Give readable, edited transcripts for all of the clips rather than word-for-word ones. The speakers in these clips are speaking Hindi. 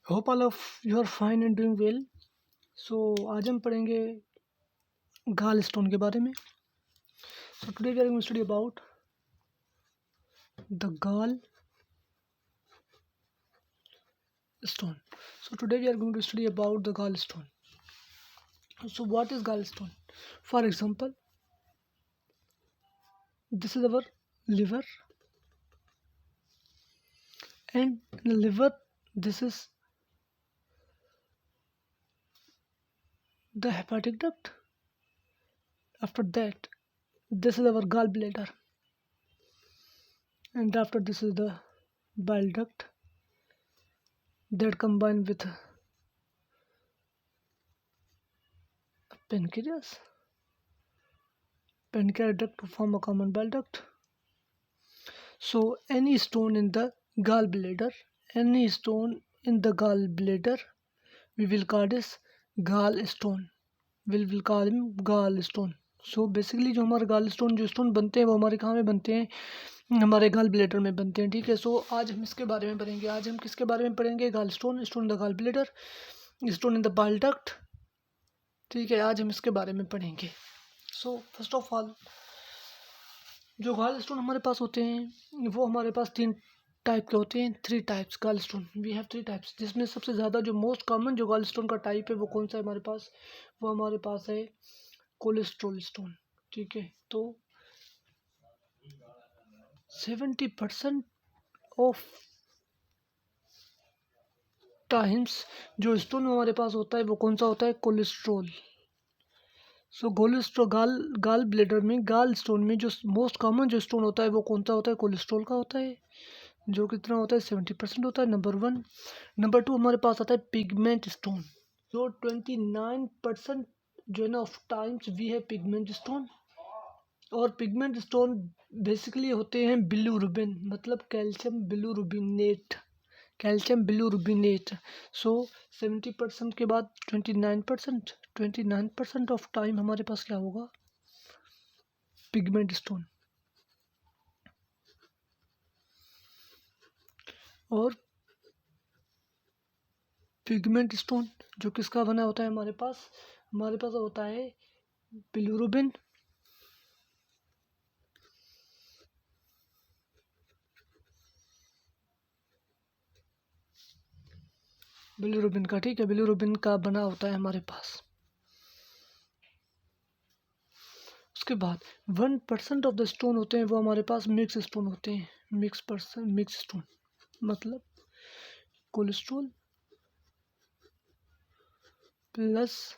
Hope all of you are fine and doing well. So आज हम पढ़ेंगे गाल स्टोन के बारे में। So today we are going to study about the gall stone. So today we are going to study about the gallstone. So what is gallstone? For example, this is our liver, and in the liver this is the hepatic duct. After that, this is our gallbladder, and after this is the bile duct that combine with pancreas duct to form a common bile duct. So any stone in the gallbladder, we will call this gallstone. We will call him gallstone. So basically जो हमारे gallstone जो स्टोन बनते हैं वो हमारे कहाँ में बनते हैं, हमारे गॉल ब्लेडर में बनते हैं। ठीक है। सो आज हम इसके बारे में पढ़ेंगे। आज हम किसके बारे में पढ़ेंगे? Gallstone, stone in the gall bladder, stone in the bile duct. ठीक है, आज हम इसके बारे में पढ़ेंगे। सो फर्स्ट ऑफ ऑल, जो गॉलस्टोन हमारे पास होते हैं वो हमारे पास 3 टाइप के होते हैं। 3 types gallstone, we have 3 types. जिसमें सबसे ज़्यादा जो मोस्ट कॉमन जो गॉलस्टोन का टाइप है वो कौन सा है हमारे पास? वो हमारे पास है कोलेस्ट्रॉल स्टोन। ठीक है। तो 70% ऑफ टाइम्स जो स्टोन हमारे पास होता है वो कौन सा होता है? कोलेस्ट्रॉल। सो गाल ब्लेडर में, गाल स्टोन में जो मोस्ट कॉमन जो स्टोन होता है वो कौन सा होता है? कोलेस्ट्रॉल का होता है, जो कितना होता है? 70% होता है। नंबर 1। नंबर 2 हमारे पास आता है पिगमेंट स्टोन, जो 29% जो है ना ऑफ टाइम्स वी है पिगमेंट स्टोन। और पिगमेंट स्टोन बेसिकली होते हैं बिलीरुबिन, मतलब कैल्शियम बिलीरुबिनेट। सो 70% के बाद 29% ऑफ टाइम हमारे पास क्या होगा? Pigment stone. और पिगमेंट स्टोन जो किसका बना होता है हमारे पास होता है बिलीरुबिन, का। ठीक है, बिलीरुबिन का बना होता है हमारे पास। उसके बाद 1% ऑफ द स्टोन होते हैं वो हमारे पास मिक्स स्टोन होते हैं। मिक्स स्टोन मतलब कोलेस्ट्रॉल प्लस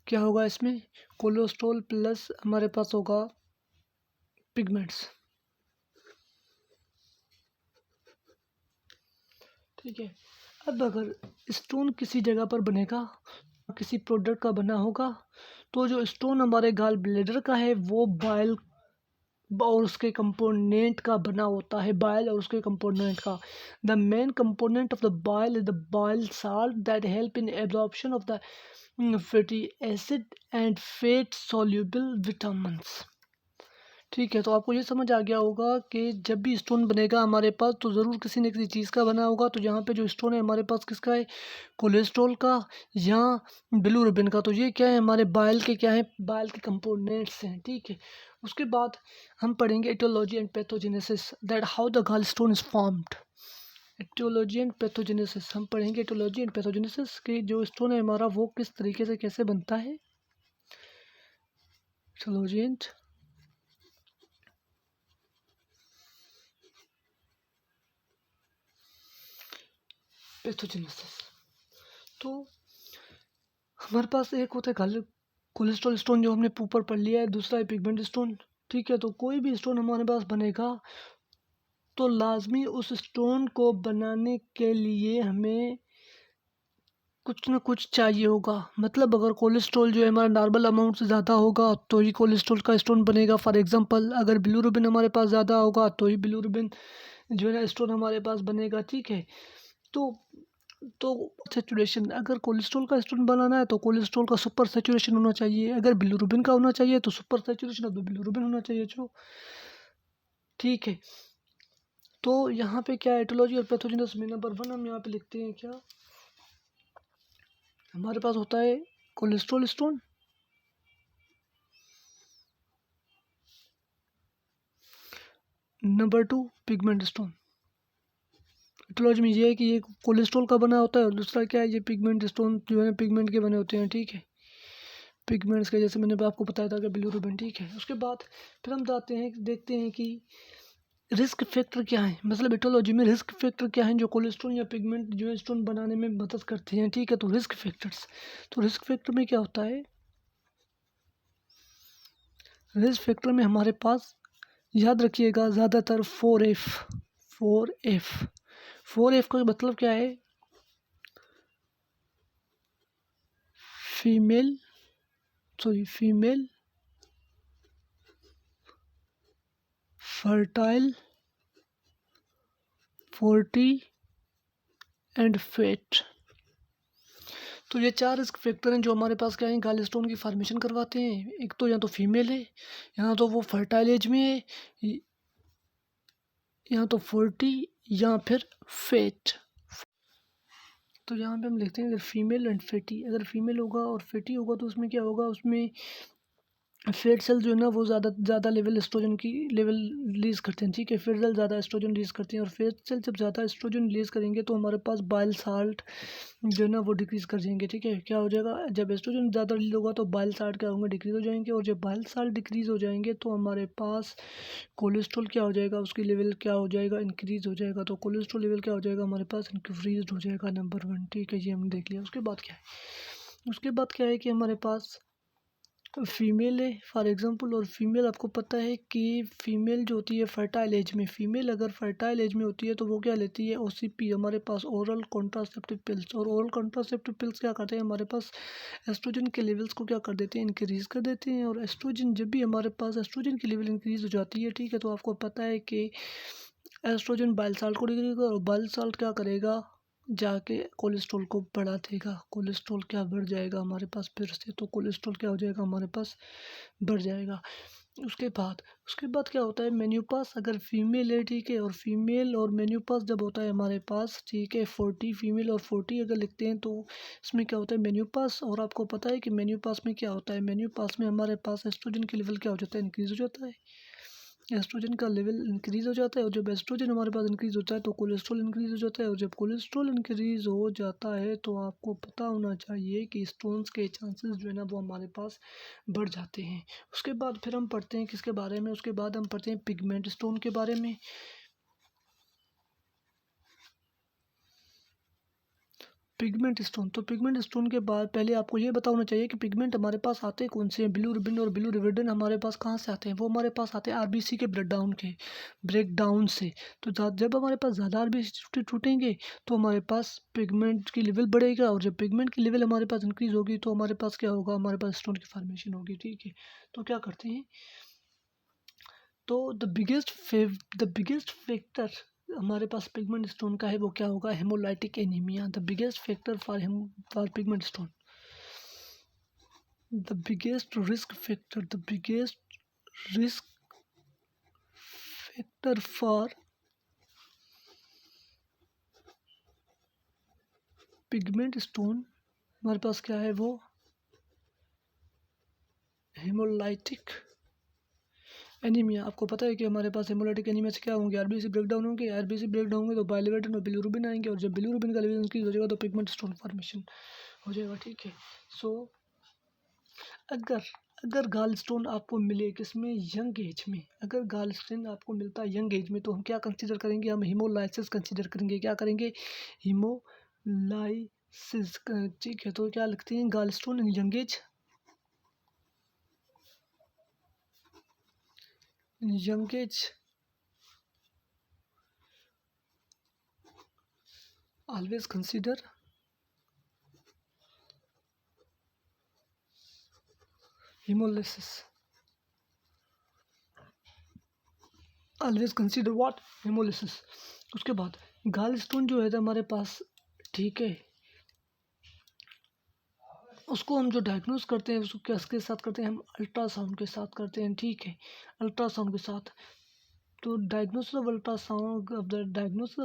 क्या होगा इसमें? कोलेस्ट्रॉल प्लस हमारे पास होगा पिगमेंट्स। ठीक है। अब अगर स्टोन किसी जगह पर बनेगा, किसी प्रोडक्ट का बना होगा, तो जो स्टोन हमारे गाल ब्लेडर का है वो बाइल और उसके कंपोनेंट का बना होता है। बाइल और उसके कंपोनेंट का, the main component of the bile is the bile salt that help in absorption of the fatty acid and fat soluble vitamins. ठीक है। तो आपको ये समझ आ गया होगा कि जब भी स्टोन बनेगा हमारे पास तो ज़रूर किसी न किसी चीज़ का बना होगा। तो यहाँ पे जो स्टोन है हमारे पास किसका है? कोलेस्ट्रॉल का या बिलीरुबिन का। तो ये क्या है? हमारे बाइल के क्या है? बाइल के कंपोनेंट्स हैं। ठीक है। उसके बाद हम पढ़ेंगे etiology and pathogenesis, that how the gallstone is formed. Etiology and pathogenesis, हम पढ़ेंगे एटियोलॉजी एंड पैथोजेनेसिस कि जो स्टोन है हमारा वो किस तरीके से कैसे बनता है। Etiology and pathogenesis. तो हमारे पास एक होता है कोलेस्ट्रॉल स्टोन जो हमने ऊपर पढ़ लिया है, दूसरा है पिगमेंट स्टोन। ठीक है। तो कोई भी स्टोन हमारे पास बनेगा तो लाजमी उस स्टोन को बनाने के लिए हमें कुछ ना कुछ चाहिए होगा। मतलब अगर कोलेस्ट्रॉल जो है हमारा नॉर्मल अमाउंट से ज़्यादा होगा तो ही कोलेस्ट्रॉल का स्टोन बनेगा। फॉर एग्जांपल, अगर बिलीरुबिन हमारे पास ज़्यादा होगा तो ही बिलीरुबिन जो है ना स्टोन हमारे पास बनेगा। ठीक है। तो सेचुरेशन, अगर कोलेस्ट्रॉल का स्टोन बनाना है तो कोलेस्ट्रॉल का सुपर सेचुरेशन होना चाहिए। अगर बिलीरुबिन का होना चाहिए तो super saturation of the bilirubin होना चाहिए जो। ठीक है। तो यहाँ पे क्या एटोलॉजी और पैथोजेनेसिस में नंबर 1 हम यहाँ पे लिखते हैं क्या? हमारे पास होता है cholesterol stone, number 2 pigment stone. Etiology में ये है कि ये कोलेस्ट्रॉल का बना होता है और दूसरा क्या है, ये पिगमेंट स्टोन जो है पिगमेंट के बने होते हैं, ठीक है, पिगमेंट्स के, जैसे मैंने आपको बताया था कि बिलीरुबिन, ठीक है। उसके बाद फिर हम जाते हैं देखते हैं कि रिस्क फैक्टर क्या है, मतलब इटियोलॉजी में रिस्क फैक्टर क्या है जो कोलेस्ट्रॉल या पिगमेंट जो है स्टोन बनाने में मदद करते हैं, ठीक है। तो रिस्क फैक्टर्स, तो रिस्क फैक्टर में क्या होता है, रिस्क फैक्टर में हमारे पास याद रखिएगा ज़्यादातर 4F, 4F, 4F का मतलब क्या है, female fertile, forty and fat. तो ये 4 रिस्क फैक्टर हैं जो हमारे पास क्या है, गाल स्टोन की फॉर्मेशन करवाते हैं। एक तो या तो फीमेल है, या तो वो फर्टाइल एज में है, या तो 40, या फिर फेट। तो यहाँ पे हम लिखते हैं अगर फीमेल एंड फेटी, अगर फीमेल होगा और फेटी होगा तो उसमें क्या होगा, उसमें फेट सेल जो है ना वो ज़्यादा लेवल एस्ट्रोजन की लेवल रिलीज करते हैं, ठीक है। फेट सेल ज़्यादा एस्ट्रोजन रिलीज करते हैं और फेट सेल जब ज़्यादा एस्ट्रोजन रिलीज करेंगे तो हमारे पास बाइल साल्ट जो है ना वो डिक्रीज़ कर जाएंगे, ठीक है। क्या हो जाएगा, जब एस्ट्रोजन ज़्यादा रिलीज होगा तो बाइल साल्ट क्या होंगे, डिक्रीज़ हो जाएंगे, और जब बाइल साल्ट डिक्रीज़ हो जाएंगे तो हमारे पास कोलेस्ट्रॉल क्या हो जाएगा, उसकी लेवल क्या हो जाएगा, इंक्रीज़ हो जाएगा। तो कोलेस्ट्रॉल लेवल क्या हो जाएगा हमारे पास, इंक्रीज हो जाएगा, नंबर 1, ठीक है, ये हमने देख लिया। उसके बाद क्या है कि हमारे पास फीमेल है फॉर एग्जांपल, और फीमेल आपको पता है कि फीमेल जो होती है फर्टाइल एज में, फीमेल अगर फर्टाइल एज में होती है तो वो क्या लेती है, ओसीपी, हमारे पास ओरल कॉन्ट्रासेप्टिव पिल्स। और ओरल कॉन्ट्रासेप्टिव पिल्स क्या करते हैं, हमारे पास एस्ट्रोजन के लेवल्स को क्या कर देते हैं, इंक्रीज़ कर देते हैं। और एस्ट्रोजन जब भी हमारे पास एस्ट्रोजन की लेवल इंक्रीज़ हो जाती है, ठीक है, तो आपको पता है कि एस्ट्रोजन बाइल साल्ट को डिक्रीज करेगा, और बाइल साल्ट क्या करेगा, जाके कोलेस्ट्रॉल को बढ़ा देगा, कोलेस्ट्रॉल क्या बढ़ जाएगा हमारे पास फिर से, तो कोलेस्ट्रॉल क्या हो जाएगा हमारे पास, बढ़ जाएगा। उसके बाद क्या होता है, मेन्यूपास अगर फीमेल है, ठीक है, और फीमेल और मेन्यूपास जब होता है हमारे पास, ठीक है, 40 फीमेल और 40 अगर लिखते हैं तो इसमें क्या होता है, मेन्यूपास। और आपको पता है कि मेन्यूपास में क्या होता है, मेन्यूपास में हमारे पास एस्ट्रोजन की लेवल क्या हो जाता है, इंक्रीज हो जाता है, एस्ट्रोजन का लेवल इंक्रीज़ हो जाता है। और जब एस्ट्रोजन हमारे पास इंक्रीज़ होता है तो कोलेस्ट्रॉल इंक्रीज़ हो जाता है, और जब कोलेस्ट्रॉल इंक्रीज़ हो जाता है तो आपको पता होना चाहिए कि स्टोन्स के चांसेस जो है ना वो हमारे पास बढ़ जाते हैं। उसके बाद फिर हम पढ़ते हैं किसके बारे में, उसके बाद हम पढ़ते हैं पिगमेंट स्टोन के बारे में। पिगमेंट स्टोन, तो पिगमेंट स्टोन के बाद पहले आपको ये बता होना चाहिए कि पिगमेंट हमारे पास आते कौन से हैं। बिलीरुबिन और बिलीरुबिन हमारे पास कहाँ से आते हैं, वो हमारे पास आते हैं आरबीसी के ब्रेकडाउन से। तो जब हमारे पास ज़्यादा आरबीसी टूटेंगे तो हमारे पास पिगमेंट की लेवल बढ़ेगा, और जब पिगमेंट की लेवल हमारे पास इंक्रीज होगी तो हमारे पास क्या होगा, हमारे पास स्टोन की फॉर्मेशन होगी, ठीक है। तो क्या करते हैं, तो द बिगेस्ट फैक्टर हमारे पास पिगमेंट स्टोन का है वो क्या होगा, haemolytic anaemia. The biggest factor for pigment stone, the biggest risk factor for pigment stone हमारे पास क्या है, वो हेमोलाइटिक एनीमिया। आपको पता है कि हमारे पास हेमोलाइटिक एनीमिया से क्या होंगे, आरबीसी ब्रेकडाउन होंगे, आरबीसी ब्रेकडाउन होंगे तो बाइलिरुबिन और बिलिरुबिन आएंगे, और जब बिलिरुबिन का लेवल इंक्रीज हो जाएगा तो पिगमेंट स्टोन फॉर्मेशन हो जाएगा, ठीक है। सो अगर अगर गाल स्टोन आपको मिले किसमें, यंग एज में, अगर गाल स्टोन आपको मिलता है यंग एज में तो हम क्या कंसीडर करेंगे, हम हीमोलाइसिस कंसीडर करेंगे, क्या करेंगे, हीमोलाइसिस, ठीक है। तो क्या लिखते हैं, गाल stone in young age always consider hemolysis, always consider what, haemolysis. उसके बाद गाल स्टोन जो है हमारे पास, ठीक है, उसको हम जो डायग्नोस करते हैं उसको किसके साथ करते हैं, हम अल्ट्रासाउंड के साथ करते हैं, ठीक है, अल्ट्रासाउंड के साथ। तो diagnosis of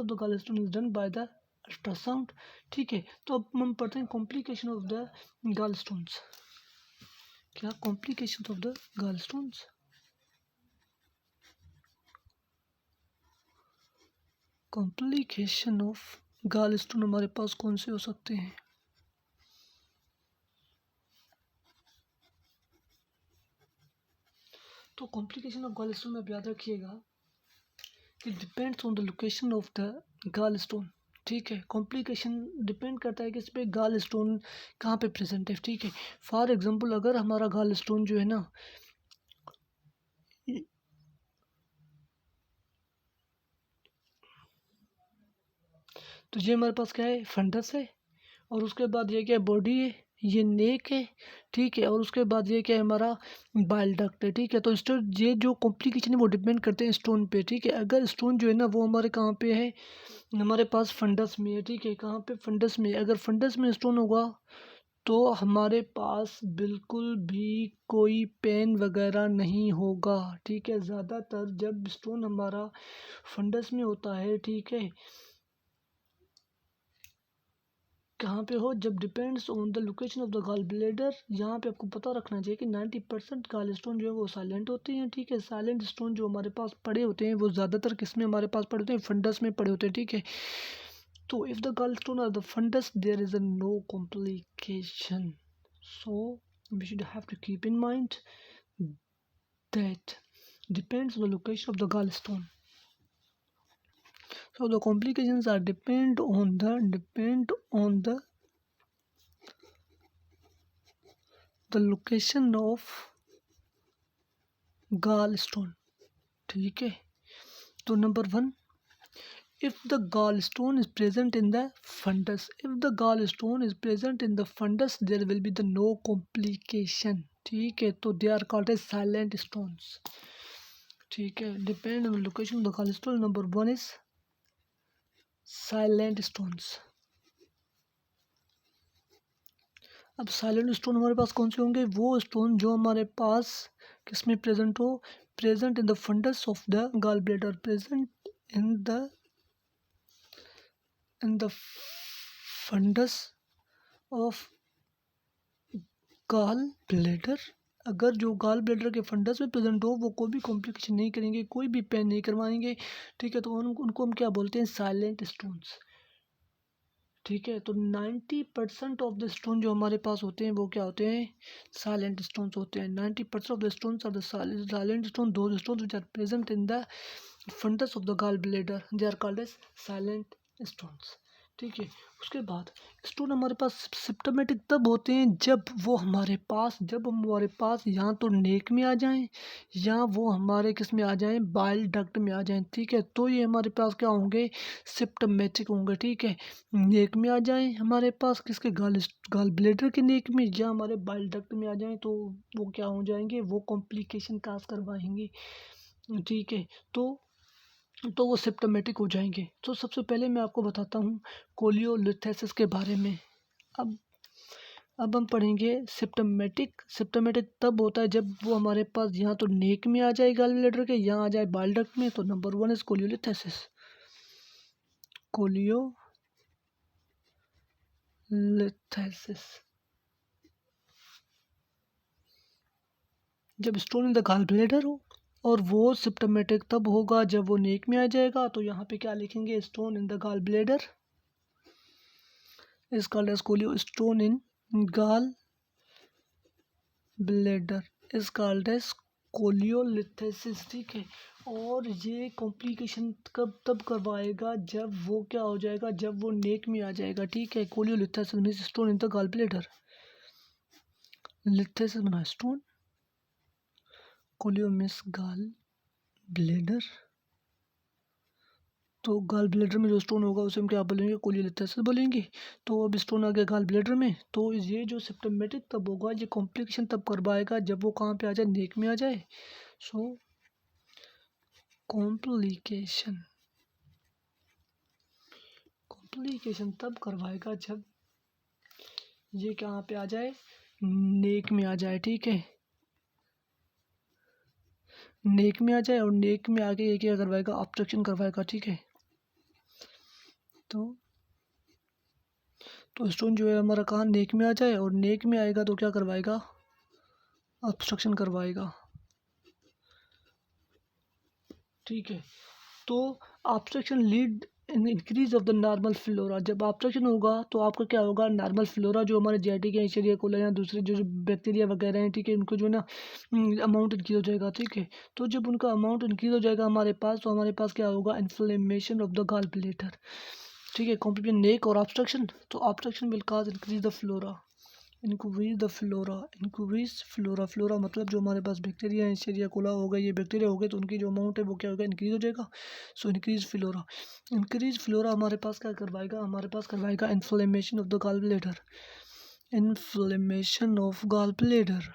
the gall stone is done by the ultrasound. ठीक है, तो अब हम पढ़ते हैं complication of the gall stones. क्या complication of the gall stones? Complication of gall stone हमारे पास कौन से हो सकते हैं? तो कॉम्प्लिकेशन ऑफ गॉल स्टोन में आप याद रखिएगा कि depends on the location of the gall stone. ठीक है, कॉम्प्लिकेशन डिपेंड करता है कि इस पे गॉल स्टोन कहाँ पे प्रेजेंट है। ठीक है, फॉर एग्जांपल अगर हमारा गॉल स्टोन जो है ना तो ये हमारे पास क्या है, फंडस है, और उसके बाद ये क्या है, बॉडी है, ये नेक है। ठीक है, और उसके बाद ये क्या है, हमारा बाइल डक्ट है। ठीक है, तो स्टोन, ये जो कॉम्प्लिकेशन है वो डिपेंड करते हैं स्टोन पे। ठीक है, अगर स्टोन जो है ना वो हमारे कहाँ पे है, हमारे पास फंडस में है। ठीक है, कहाँ पे, फंडस में। अगर फंडस में स्टोन होगा तो हमारे पास बिल्कुल भी कोई पेन वगैरह नहीं होगा। ठीक है, ज़्यादातर जब स्टोन हमारा फंडस में होता है, ठीक है, कहाँ पे हो, जब depends on the location of the gall bladder. यहाँ पे आपको पता रखना चाहिए कि 90% गॉल स्टोन जो है वो साइलेंट होते हैं। ठीक है, साइलेंट स्टोन जो हमारे पास पड़े होते हैं वो ज़्यादातर किस में हमारे पास पड़े होते हैं, फंडस में पड़े होते हैं। ठीक है, तो if the gall stone are the fundus there is a no complication. So we should have to keep in mind that depends on the location of the gall stone. So the complications are depend on the location of gallstone. ठीक है, तो number 1, if the gallstone is present in the fundus, there will be the no complication. ठीक है, तो they are called as silent stones. ठीक है, depend on the location of the gallstone. Number 1 is silent stones. अब साइलेंट स्टोन हमारे पास कौन से होंगे, वो स्टोन जो हमारे पास किस में प्रेजेंट हो, present in the fundus of the gall bladder, present in the fundus of gall bladder. अगर जो गॉल ब्लैडर के फंडस में प्रेजेंट हो वो कोई भी कॉम्प्लिकेशन नहीं करेंगे, कोई भी पेन नहीं करवाएंगे। ठीक है, तो उनको हम क्या बोलते हैं, साइलेंट स्टोन्स। ठीक है, तो 90% ऑफ द स्टोन जो हमारे पास होते हैं वो क्या होते हैं, साइलेंट स्टोन्स होते हैं। 90% of the stones are the silent stone, those stones which are present in the fundus of the gall bladder, they are called as silent stones. ठीक है, उसके बाद स्टोन हमारे पास सिम्टोमेटिक तब होते हैं जब हमारे पास या तो नेक में आ जाएं या वो हमारे किस में आ जाएं, बाइल डक्ट में आ जाएं। ठीक है, तो ये हमारे पास क्या होंगे, सिम्टोमेटिक होंगे। ठीक है, नेक में आ जाएं हमारे पास, किसके, गॉल ब्लैडर के नेक में, या हमारे बाइल डक्ट में आ जाएं तो वो क्या हो जाएंगे, वो कॉम्प्लिकेशन काज करवाएंगे। ठीक है, तो वो सिम्टोमेटिक हो जाएंगे। तो सबसे पहले मैं आपको बताता हूँ कोलियोलिथेसिस के बारे में। अब हम पढ़ेंगे सिम्टोमेटिक तब होता है जब वो हमारे पास यहाँ तो नेक में आ जाए गॉल ब्लैडर के, यहाँ आ जाए बाइल डक्ट में। तो नंबर 1 इज कोलियोलिथेसिस। जब stone in the gall bladder हो, और वो सिम्टोमेटिक तब होगा जब वो नेक में आ जाएगा। तो यहाँ पे क्या लिखेंगे, stone in the gall bladder is called as chole, stone in gall bladder is called as cholelithiasis. ठीक है, और ये कॉम्प्लिकेशन तब करवाएगा जब वो क्या हो जाएगा, जब वो नेक में आ जाएगा। ठीक है, cholelithiasis means stone in the gall bladder, lithiasis बना stone, chole means gall bladder. तो गॉल ब्लैडर में जो स्टोन होगा उसे हम क्या बोलेंगे, कोलियोलिथेसिस बोलेंगे। तो अब स्टोन आ गया गॉल ब्लैडर में, तो ये जो सिम्टोमेटिक तब होगा, ये कॉम्प्लिकेशन तब करवाएगा जब वो कहाँ पे आ जाए, नेक में आ जाए। सो कॉम्प्लिकेशन तब करवाएगा जब ये कहाँ पे आ जाए, नेक में आ जाए। ठीक है, नेक में आ जाए, और नेक में आके ये क्या करवाएगा, ऑब्स्ट्रक्शन करवाएगा। ठीक है, तो तो स्टोन जो है हमारा कहाँ नेक में आ जाए, और नेक में आएगा तो क्या करवाएगा, ऑब्स्ट्रक्शन करवाएगा। ठीक है, तो obstruction lead in increase of the normal flora. जब ऑब्स्ट्रक्शन होगा तो आपका क्या होगा, नॉर्मल फ्लोरा जो हमारे जेनेटिक है, एशेरिया कोला या दूसरे जो बैक्टीरिया वगैरह हैं, ठीक है, इनको जो है ना अमाउंट इंक्रीज हो जाएगा। ठीक है, तो जब उनका अमाउंट इंक्रीज हो जाएगा हमारे पास, तो हमारे पास क्या होगा, inflammation of the gall bladder. ठीक है, कॉम्प्लिकेशन नेक और ऑब्स्ट्रक्शन, तो obstruction will cause increase the flora, increase the flora, increase flora. Flora मतलब जो हमारे पास बैक्टीरिया है, एशेरिया कोला हो गए, ये बैक्टीरिया हो गए, तो उनकी जो अमाउंट है वो क्या होगा, इंक्रीज हो जाएगा। So increase flora, increase flora हमारे पास क्या करवाएगा, हमारे पास करवाएगा inflammation of the gall bladder, inflammation of gall bladder.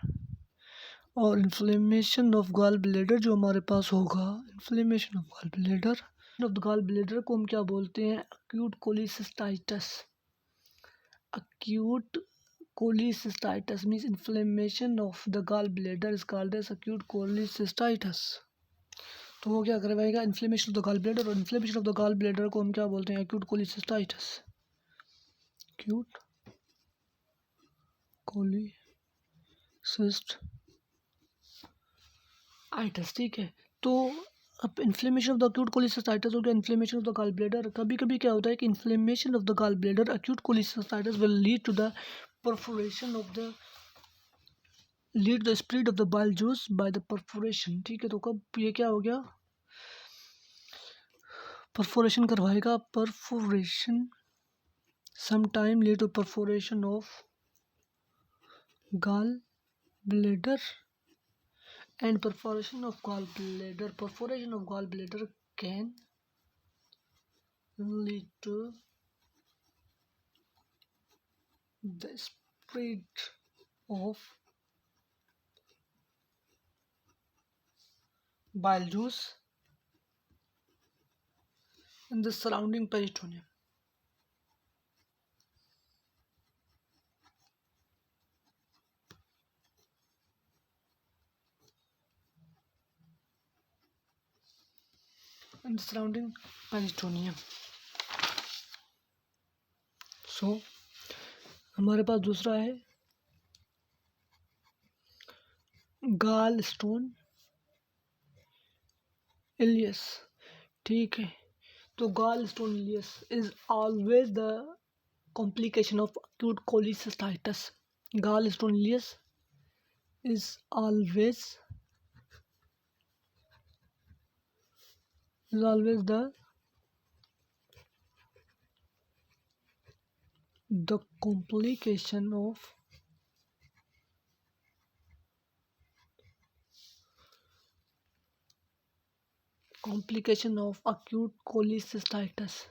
और इन्फ्लेमेशन ऑफ गॉल ब्लैडर जो हमारे पास होगा, inflammation of gall bladder, of the gall bladder को हम क्या बोलते हैं, acute cholecystitis. acute cholecystitis means inflammation of the gallbladder is called as acute cholecystitis। तो वो क्या करवाएगा, inflammation of the gall bladder, और inflammation of the gall bladder को हम क्या बोलते हैं, acute cholecystitis, acute cholecystitis। ठीक है, तो अब inflammation of the acute cholecystitis हो गया, inflammation of the gall bladder. कभी कभी क्या होता है कि inflammation of the gall bladder acute cholecystitis will lead to the perforation of the lead the spread of the bile juice by the perforation. ठीक है, तो कब ये क्या हो गया, परफोरेशन करवाएगा, perforation some time lead to perforation of gall bladder and perforation of gall bladder, perforation of gall bladder can lead to the spread of bile juice in the surrounding peritoneum। in the surrounding peritoneum। so हमारे पास दूसरा है गाल स्टोन इलियस। ठीक है, तो gall stone ileus is always the complication of acute cholecystitis। Gall stone ileus is always the complication of acute cholecystitis।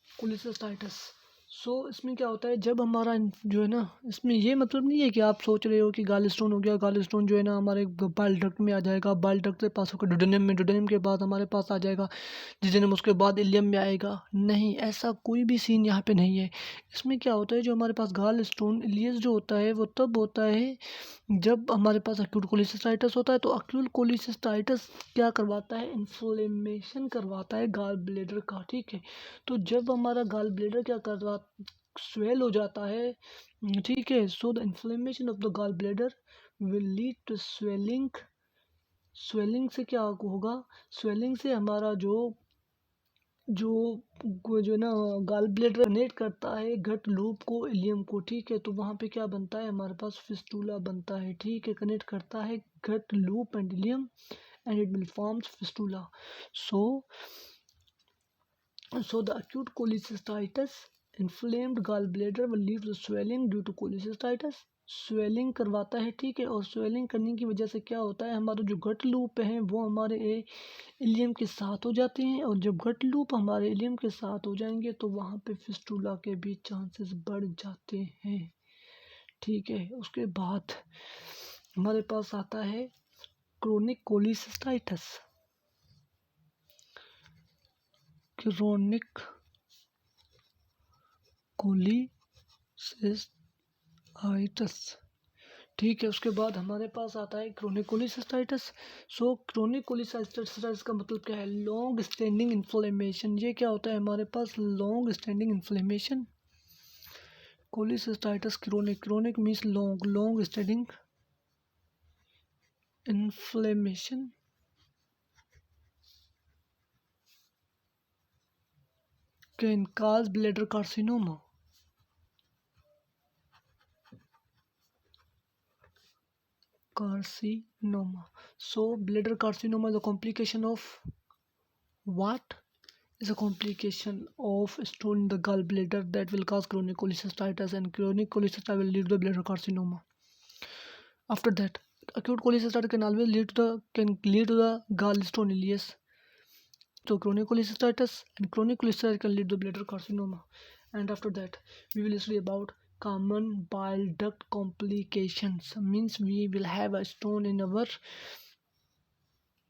Cholecystitis. So इसमें क्या होता है, जब हमारा जो है ना, इसमें ये मतलब नहीं है कि आप सोच रहे हो कि गाल स्टोन हो गया, गाल स्टोन जो है ना हमारे बाइल डक्ट में आ जाएगा, बाइल डक्ट से पास होकर डुडेनम में, डुडेनम के बाद हमारे पास आ जाएगा जिजेनम, उसके बाद इलियम में आएगा। नहीं, ऐसा कोई भी सीन यहाँ पे नहीं है। इसमें क्या होता है, जो हमारे पास गाल स्टोन इलियस जो होता है वो तब होता है जब हमारे पास एक्यूट कोलिसिस्टाइटिस होता है। तो एक्यूट कोलिसिस्टाइटिस क्या करवाता है, इन्फ्लेमेशन करवाता है गाल ब्लैडर का। ठीक है, तो जब हमारा गाल ब्लैडर क्या करवा स्वेल हो जाता है, ठीक है, so the inflammation of the gall bladder will lead to swelling. Swelling से क्या होगा, स्वेलिंग से हमारा जो जो जो ना गाल ब्लैडर कनेक्ट करता है गट लूप को इलियम को। ठीक है, तो वहाँ पे क्या बनता है, हमारे पास फिस्टूला बनता है। ठीक है, कनेक्ट करता है gut loop and ileum and it will forms fistula. So the acute cholecystitis inflamed gallbladder will lead to swelling due to cholecystitis। Swelling करवाता है। ठीक है, और स्वेलिंग करने की वजह से क्या होता है, हमारे जो गट लूप हैं वो हमारे इलियम के साथ हो जाते हैं, और जब गट लूप हमारे इलियम के साथ हो जाएंगे तो वहाँ पे फिस्टूला के भी चांसेस बढ़ जाते हैं। ठीक है, उसके बाद हमारे पास आता है क्रोनिक कोलिसिस्टाइटिस। Chronic cholecystitis. ठीक है, उसके बाद हमारे पास आता है chronic cholecystitis. So chronic cholecystitis का मतलब क्या है? Long standing inflammation. ये क्या होता है हमारे पास? Long standing inflammation. Cholecystitis chronic, chronic means long, long standing inflammation can cause bladder carcinoma. Carcinoma. So bladder carcinoma is a complication of what? Is a complication of stone in the gallbladder that will cause chronic cholecystitis, and chronic cholecystitis will lead to the bladder carcinoma. After that, acute cholecystitis can always lead to the gallstone ileus. So chronic cholecystitis and chronic cholecystitis can lead to bladder carcinoma. And after that, we will study about common bile duct complications. Means we will have a stone in our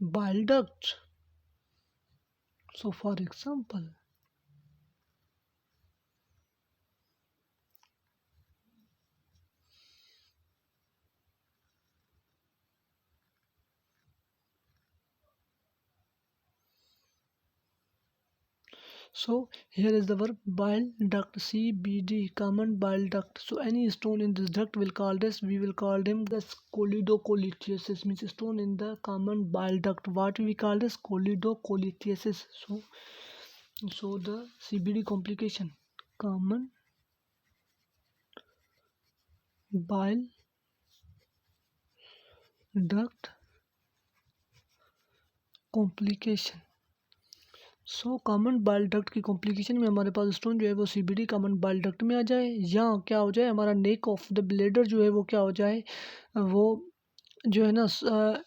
bile duct. So for example, so here is the verb bile duct, CBD, common bile duct. So any stone in this duct will call this, we will call them the choledocholitis, means stone in the common bile duct. What we call this? Choledocholitis. So the CBD complication, common bile duct complication. So common bile duct की कॉम्प्लिकेशन में हमारे पास स्टोन जो है वो सीबीडी कॉमन बाइल डक्ट में आ जाए, या क्या हो जाए हमारा नेक ऑफ द ब्लेडर जो है वो क्या हो जाए, वो जो है ना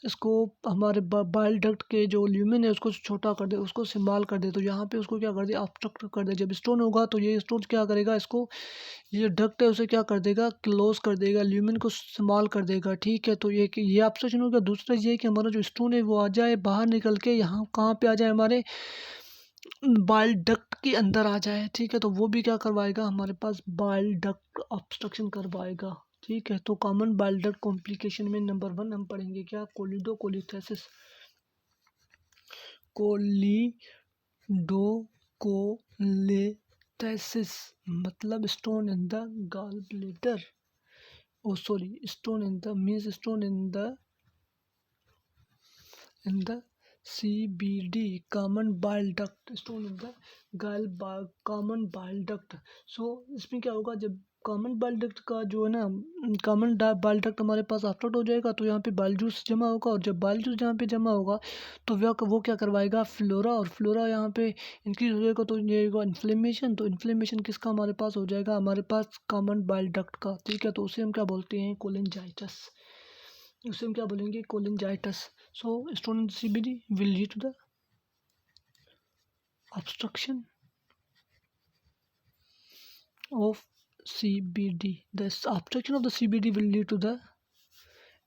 इसको हमारे बाइल डक्ट के जो ल्यूमेन है उसको छोटा कर दे, उसको सिम्बाल कर दे। तो यहाँ पे उसको क्या कर दे? ऑब्स्ट्रक्ट कर दे। जब स्टोन होगा तो ये स्टोन क्या करेगा? इसको, ये डक्ट है उसे क्या कर देगा? क्लोज कर देगा, ल्यूमेन को स्मॉल कर देगा। ठीक है, तो ये ऑब्स्ट्रक्शन हो गया। दूसरा ये कि हमारा जो स्टोन है वो आ जाए बाहर निकल के, यहाँ कहाँ पे आ जाए? हमारे बाइल डक्ट के अंदर आ जाए। ठीक है, तो वो भी क्या करवाएगा? हमारे पास बाइल डक्ट ऑब्स्ट्रक्शन करवाएगा। ठीक है, तो कॉमन बाइल डक्ट कॉम्प्लिकेशन में नंबर 1 हम पढ़ेंगे क्या? कोलिडोकोलिथेसिस। कोलिडोकोलिथेसिस मतलब stone in the gall bladder. Oh sorry, stone in the means stone in the CBD, common bile duct, stone in the common bile duct. So इसमें क्या होगा? जब कॉमन बाइल डक्ट का जो है ना, कॉमन बाइल डक्ट हमारे पास ऑब्स्ट्रक्ट हो जाएगा तो यहाँ पे बाइल जूस जमा होगा, और जब बाइल जूस यहाँ पे जमा होगा तो वो क्या करवाएगा? फ्लोरा, और फ्लोरा यहाँ पे इंक्रीज हो जाएगा तो ये होगा इन्फ्लेमेशन। तो इन्फ्लेमेशन किसका हमारे पास हो जाएगा? हमारे पास कॉमन बाइल डक्ट का। ठीक है, तो उसे हम क्या बोलते हैं? कोलिंजाइटिस। उसे हम क्या बोलेंगे? Cholangitis. So stone in CBD will lead to the obstruction of CBD. The obstruction of the CBD will lead to the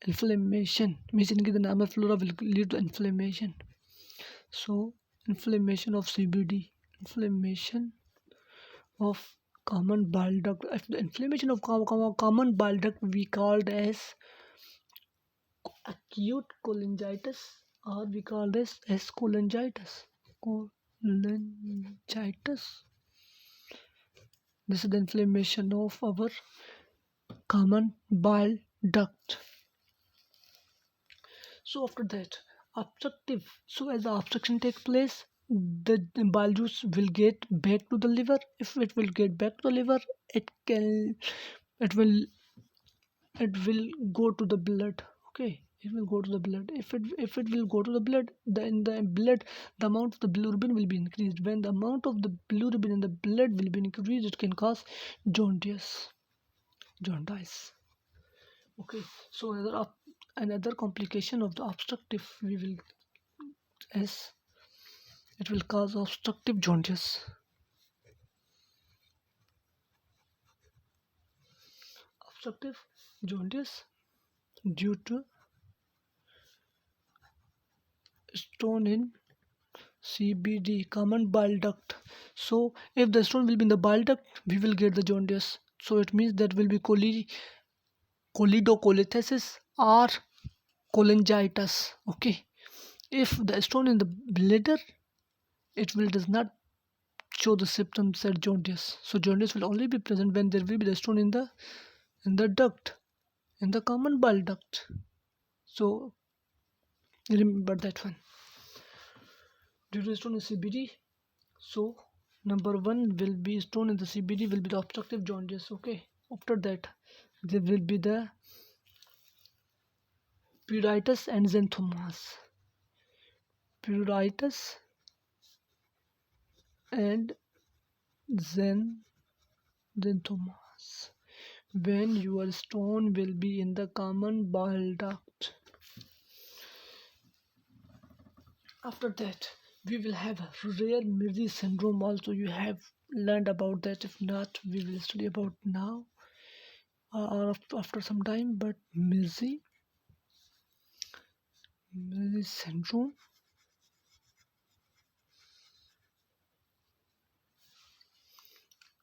inflammation. Means in the normal flora will lead to inflammation. So inflammation of CBD, inflammation of common bile duct. If the inflammation of common bile duct we called as acute cholangitis, or we call this as cholangitis. Cholangitis. This is the inflammation of our common bile duct. So after that, obstructive. So as the obstruction takes place, the bile juice will get back to the liver. If it will get back to the liver, it will go to the blood. Okay, it will go to the blood. If it will go to the blood, then the blood, the amount of the bilirubin will be increased. When the amount of the bilirubin in the blood will be increased, it can cause jaundice. Okay, so another complication of the obstructive we will is it will cause obstructive jaundice. Obstructive jaundice due to stone in CBD, common bile duct. So if the stone will be in the bile duct, we will get the jaundice. So it means that will be choledocholethesis or cholangitis. Okay, if the stone in the bladder, it will does not show the symptoms at jaundice. So jaundice will only be present when there will be the stone in the duct, in the common bile duct. So remember that one. Due to stone in CBD, so number one will be stone in the CBD will be the obstructive jaundice. Okay, after that there will be the pruritus and xanthomas. Pruritus and xanthomas, when your stone will be in the common bile duct. After that we will have rare Mirzi syndrome also. You have learned about that. If not, we will study about now or after some time. But Mirzi syndrome,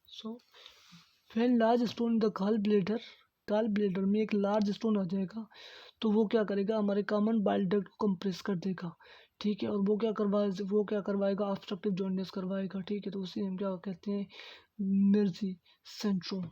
so when large stone in the gall bladder में एक लार्ज स्टोन आ जाएगा तो वो क्या करेगा, हमारे कॉमन बाइल डक्ट को कंप्रेस कर देगा। ठीक है, और वो क्या करवाएगा, ऑब्स्ट्रक्टिव जॉन्डिस करवाएगा। ठीक है, तो उसी हम क्या कहते हैं, मिर्जी सिंड्रोम।